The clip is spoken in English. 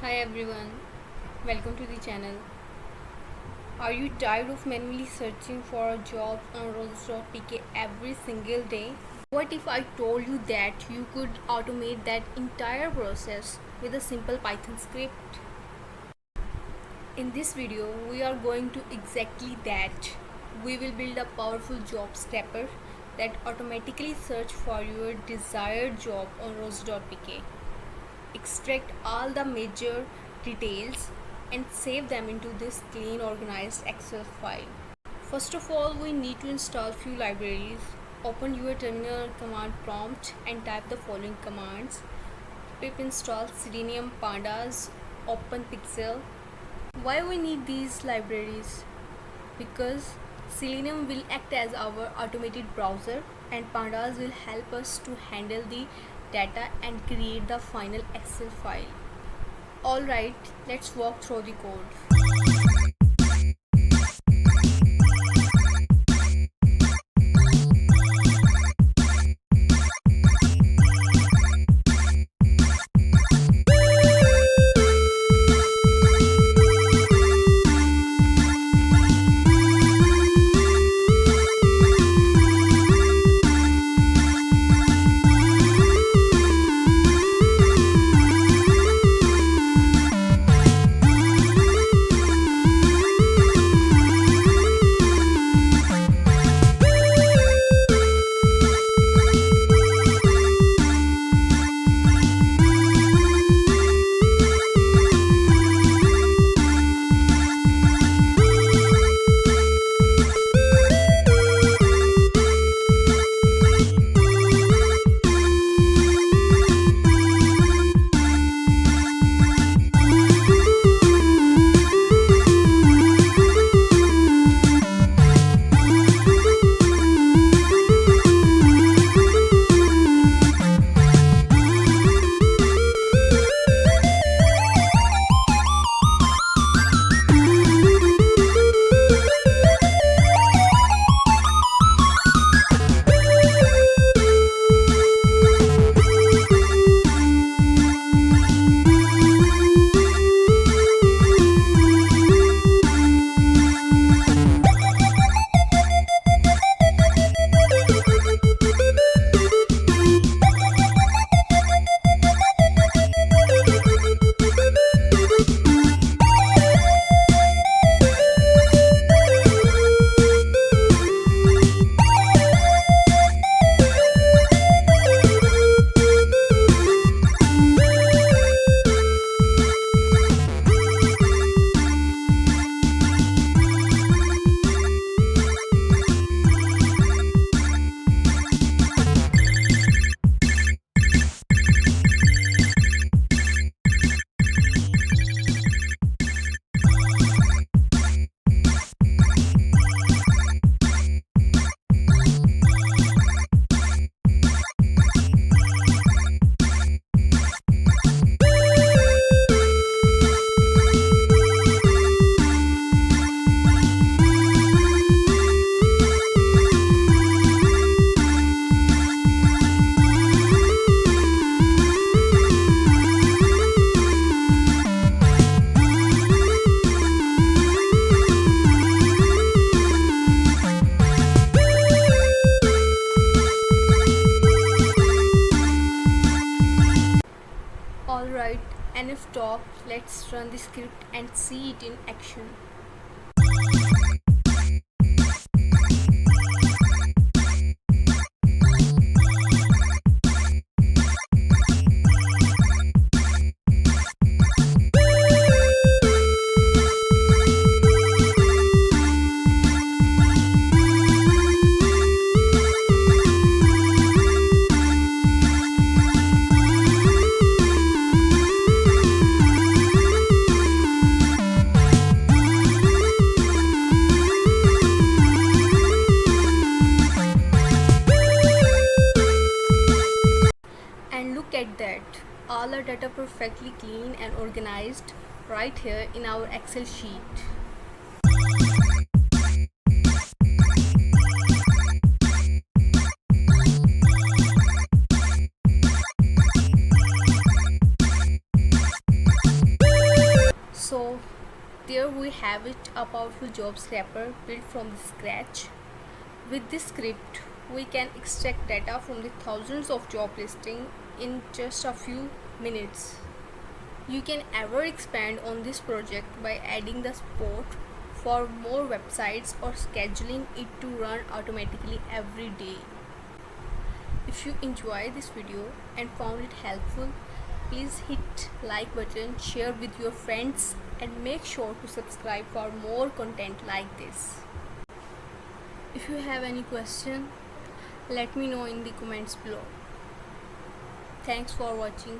Hi everyone, welcome to the channel. Are you tired of manually searching for a job on Rozee.pk every single day? What if I told you that you could automate that entire process with a simple Python script? In this video, we are going to exactly that. We will build a powerful job scraper that automatically search for your desired job on Rozee.pk. Extract all the major details and save them into this clean organized Excel file. First of all, we need to install few libraries. Open your terminal command prompt and type the following commands: pip install Selenium, Pandas, open pixel. Why we need these libraries? Because Selenium will act as our automated browser and Pandas will help us to handle the data and create the final Excel file. Alright, let's walk through the code. Alright, enough talk, let's run the script and see it in action. Look at that, all our data perfectly clean and organized right here in our Excel sheet. So there we have it, a powerful job scraper built from the scratch. With this script, we can extract data from the thousands of job listings in just a few minutes. You can ever expand on this project by adding the support for more websites or scheduling it to run automatically every day. If you enjoyed this video and found it helpful, please hit like button, share with your friends, and make sure to subscribe for more content like this. If you have any question, let me know in the comments below. Thanks for watching.